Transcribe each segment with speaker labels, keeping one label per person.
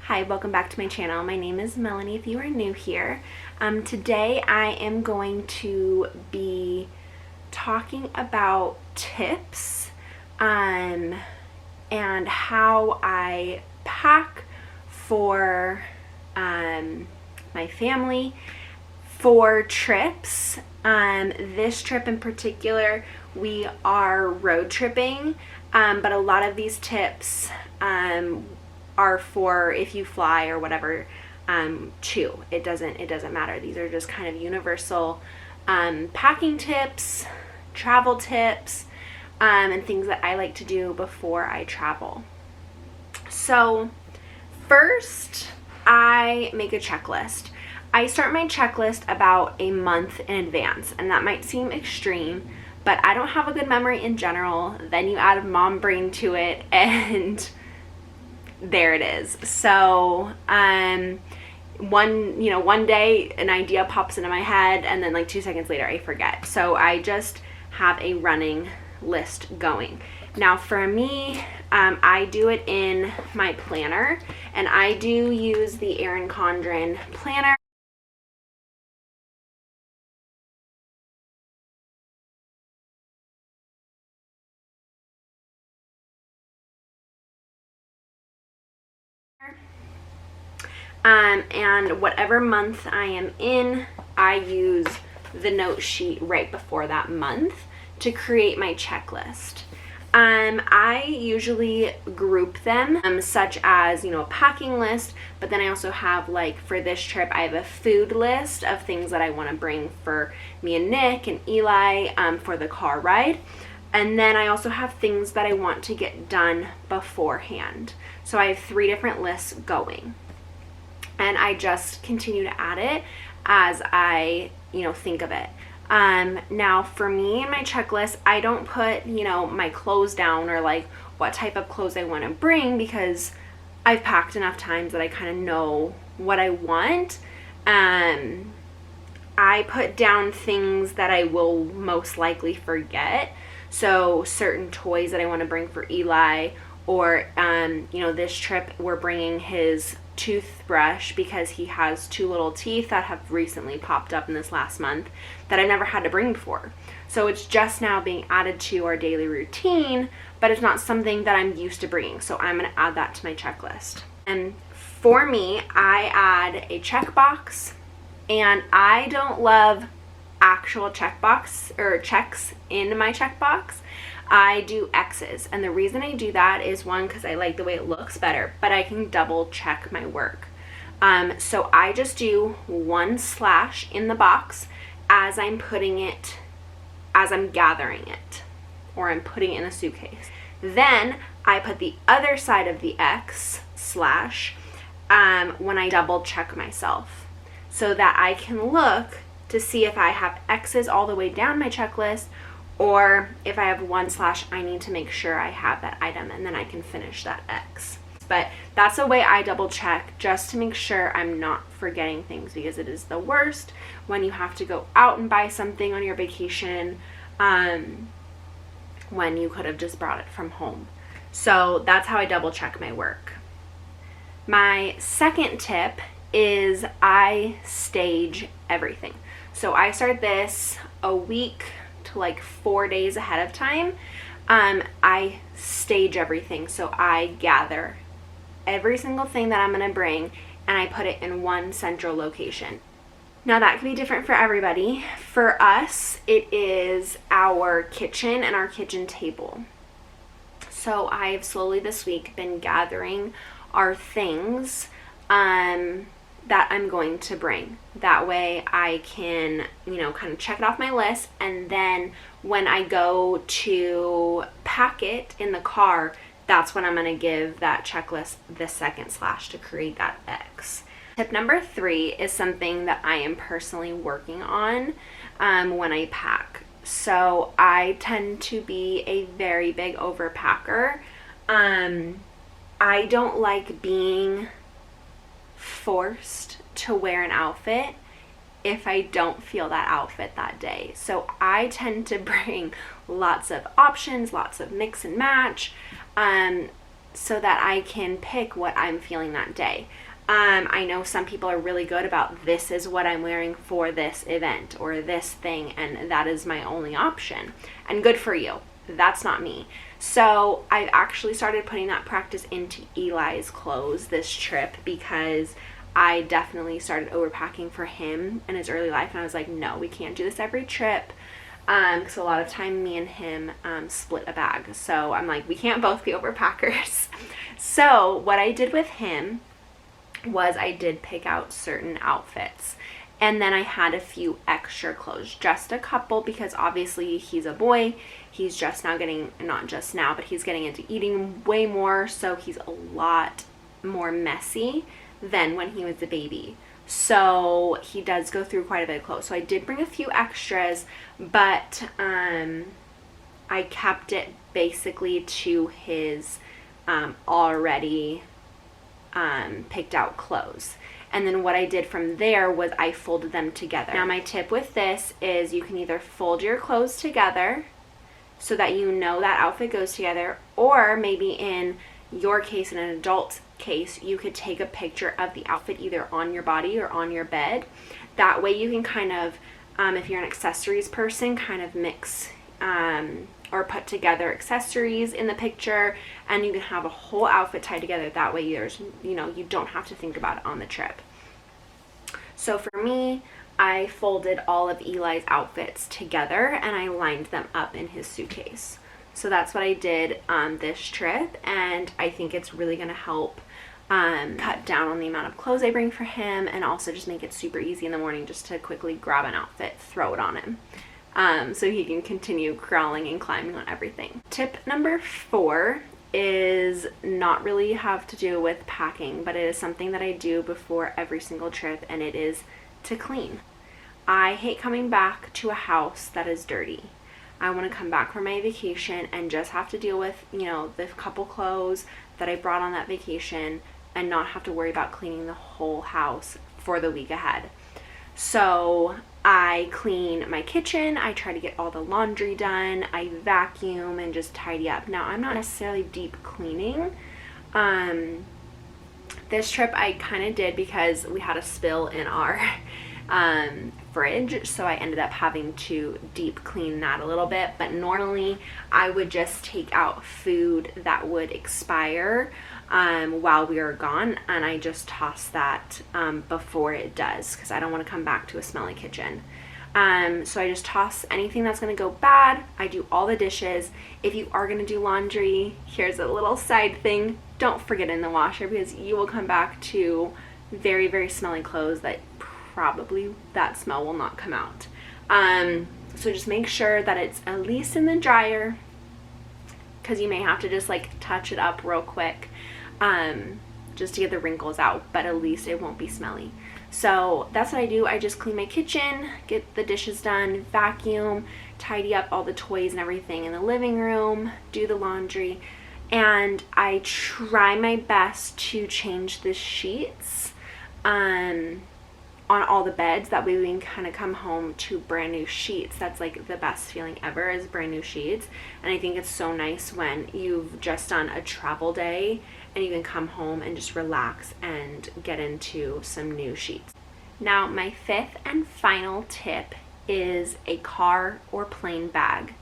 Speaker 1: Hi, welcome back to my channel. My name is Melanie if you are new here. Today I am going to be talking about tips and how I pack for my family for trips. This trip in particular, we are road tripping, but a lot of these tips are for if you fly or whatever too. It doesn't matter. These are just kind of universal packing tips, travel tips, and things that I like to do before I travel. So first, I make a checklist. I start my checklist about a month in advance, and that might seem extreme, but I don't have a good memory in general. Then you add mom brain to it, and there it is. So one day an idea pops into my head, and then like 2 seconds later I forget. So I just have a running list going. Now for me, I do it in my planner, and I do use the Erin Condren planner. And whatever month I am in, I use the note sheet right before that month to create my checklist. I usually group them, such as, a packing list, but then I also have, like, for this trip, I have a food list of things that I want to bring for me and Nick and Eli for the car ride. And then I also have things that I want to get done beforehand. So I have 3 different lists going. And I just continue to add it as I, think of it. Now for me in my checklist, I don't put, my clothes down or like what type of clothes I want to bring, because I've packed enough times that I kind of know what I want. I put down things that I will most likely forget. So certain toys that I want to bring for Eli, or, this trip we're bringing his toothbrush because he has 2 little teeth that have recently popped up in this last month that I never had to bring before. So it's just now being added to our daily routine, but it's not something that I'm used to bringing. So I'm going to add that to my checklist. And for me, I add a checkbox, and I don't love actual checkbox or checks in my checkbox. I do X's, and the reason I do that is, one, because I like the way it looks better, but I can double check my work. So I just do 1 slash in the box as I'm gathering it, or I'm putting it in a suitcase. Then I put the other side of the X slash when I double check myself, so that I can look to see if I have X's all the way down my checklist, or if I have 1 slash, I need to make sure I have that item, and then I can finish that X. But that's the way I double check, just to make sure I'm not forgetting things, because it is the worst when you have to go out and buy something on your vacation when you could have just brought it from home. So that's how I double check my work. My second tip is I stage everything. So I start this a week to like 4 days ahead of time. I stage everything. So I gather every single thing that I'm going to bring, and I put it in one central location. Now that can be different for everybody. For us, it is our kitchen and our kitchen table. So I've slowly this week been gathering our things that I'm going to bring. That way I can, kind of check it off my list, and then when I go to pack it in the car, that's when I'm going to give that checklist the second slash to create that X. Tip number 3 is something that I am personally working on when I pack. So I tend to be a very big overpacker. I don't like being forced to wear an outfit if I don't feel that outfit that day. So I tend to bring lots of options, lots of mix and match, so that I can pick what I'm feeling that day. I know some people are really good about, this is what I'm wearing for this event or this thing, and that is my only option. And good for you. That's not me. So I've actually started putting that practice into Eli's clothes this trip, because I definitely started overpacking for him in his early life, and I was like, no, we can't do this every trip. Because a lot of time me and him split a bag. So I'm like, we can't both be overpackers. So what I did with him was I did pick out certain outfits, and then I had a few extra clothes, just a couple, because obviously he's a boy. He's just now getting, not just now, but he's getting into eating way more, so he's a lot more messy than when he was a baby. So he does go through quite a bit of clothes. So I did bring a few extras, but I kept it basically to his already picked out clothes. And then what I did from there was I folded them together. Now my tip with this is you can either fold your clothes together so that you know that outfit goes together, or maybe in your case, in an adult case, you could take a picture of the outfit either on your body or on your bed. That way you can kind of, if you're an accessories person, kind of mix or put together accessories in the picture, and you can have a whole outfit tied together. That way there's, you don't have to think about it on the trip. So for me, I folded all of Eli's outfits together and I lined them up in his suitcase. So that's what I did on this trip, and I think it's really going to help cut down on the amount of clothes I bring for him, and also just make it super easy in the morning just to quickly grab an outfit, throw it on him, so he can continue crawling and climbing on everything. Tip number 4 is not really have to do with packing, but it is something that I do before every single trip, and it is to clean. I hate coming back to a house that is dirty. I want to come back from my vacation and just have to deal with, the couple clothes that I brought on that vacation, and not have to worry about cleaning the whole house for the week ahead. So I clean my kitchen, I try to get all the laundry done, I vacuum and just tidy up. Now, I'm not necessarily deep cleaning. This trip I kind of did because we had a spill in our fridge, so I ended up having to deep clean that a little bit. But normally I would just take out food that would expire while we were gone, and I just toss that before it does, because I don't want to come back to a smelly kitchen. So I just toss anything that's going to go bad. I do all the dishes. If you are going to do laundry, here's a little side thing: don't forget in the washer, because you will come back to very, very smelly clothes that probably that smell will not come out. So just make sure that it's at least in the dryer, because you may have to just touch it up real quick just to get the wrinkles out, but at least it won't be smelly. So that's what I do. I just clean my kitchen, get the dishes done, vacuum, tidy up all the toys and everything in the living room, do the laundry, and I try my best to change the sheets on all the beds. That way we can kind of come home to brand new sheets. That's the best feeling ever, is brand new sheets. And I think it's so nice when you've just done a travel day and you can come home and just relax and get into some new sheets. Now, my 5th and final tip is a car or plane bag,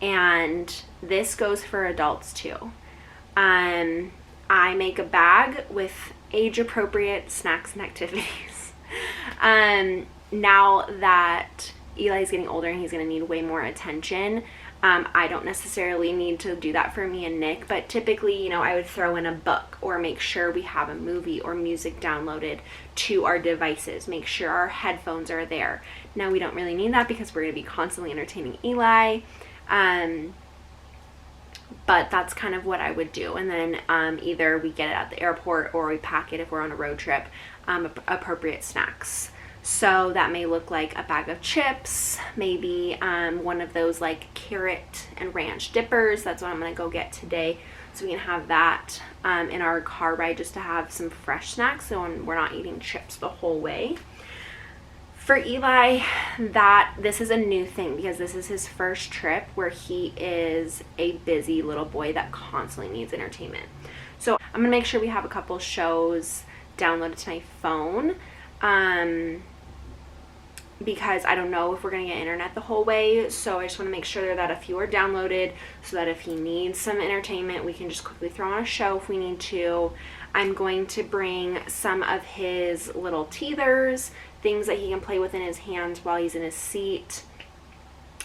Speaker 1: and this goes for adults too. I make a bag with age-appropriate snacks and activities. Now that Eli's getting older and he's going to need way more attention, I don't necessarily need to do that for me and Nick, but typically, I would throw in a book, or make sure we have a movie or music downloaded to our devices, make sure our headphones are there. Now, we don't really need that because we're going to be constantly entertaining Eli, but that's kind of what I would do. And then either we get it at the airport or we pack it if we're on a road trip, appropriate snacks. So that may look like a bag of chips, maybe one of those carrot and ranch dippers. That's what I'm going to go get today, so we can have that in our car ride, just to have some fresh snacks so we're not eating chips the whole way. For Eli, this is a new thing because this is his first trip where he is a busy little boy that constantly needs entertainment. So I'm gonna make sure we have a couple shows downloaded to my phone, because I don't know if we're gonna get internet the whole way. So I just want to make sure that a few are downloaded so that if he needs some entertainment, we can just quickly throw on a show if we need to. I'm going to bring some of his little teethers, things that he can play with in his hands while he's in his seat.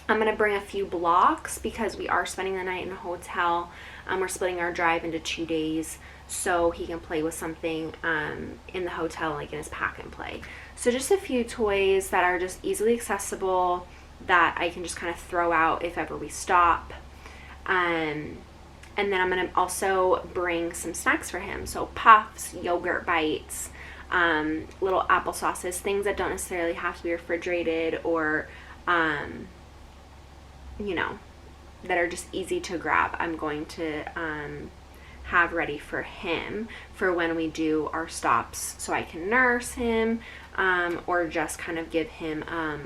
Speaker 1: I'm going to bring a few blocks because we are spending the night in a hotel. We're splitting our drive into 2 days so he can play with something in the hotel, like in his pack and play. So just a few toys that are just easily accessible that I can just kind of throw out if ever we stop. And then I'm going to also bring some snacks for him. So puffs, yogurt bites, little applesauces, things that don't necessarily have to be refrigerated or, you know, that are just easy to grab. I'm going to have ready for him for when we do our stops so I can nurse him or just kind of give him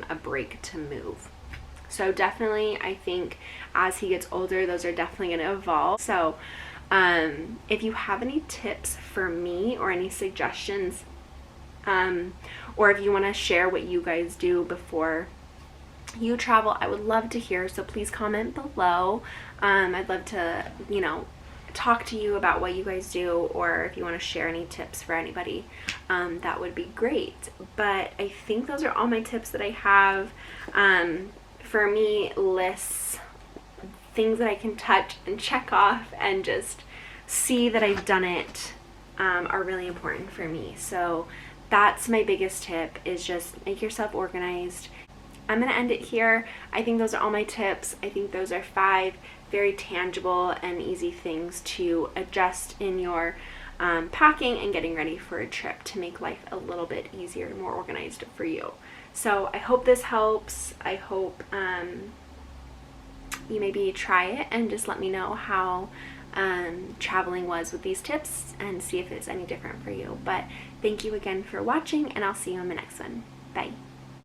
Speaker 1: a break to move. So definitely, I think as he gets older, those are definitely going to evolve. So if you have any tips for me or any suggestions, or if you want to share what you guys do before you travel, I would love to hear. So please comment below. I'd love to, you know, talk to you about what you guys do, or if you want to share any tips for anybody, that would be great. But I think those are all my tips that I have. For me, lists, things that I can touch and check off and just see that I've done it, are really important for me. So that's my biggest tip, is just make yourself organized. I'm going to end it here. I think those are all my tips. I think those are 5 very tangible and easy things to adjust in your packing and getting ready for a trip to make life a little bit easier and more organized for you. So I hope this helps. I hope you maybe try it and just let me know how traveling was with these tips and see if it's any different for you. But thank you again for watching, and I'll see you on the next one. Bye.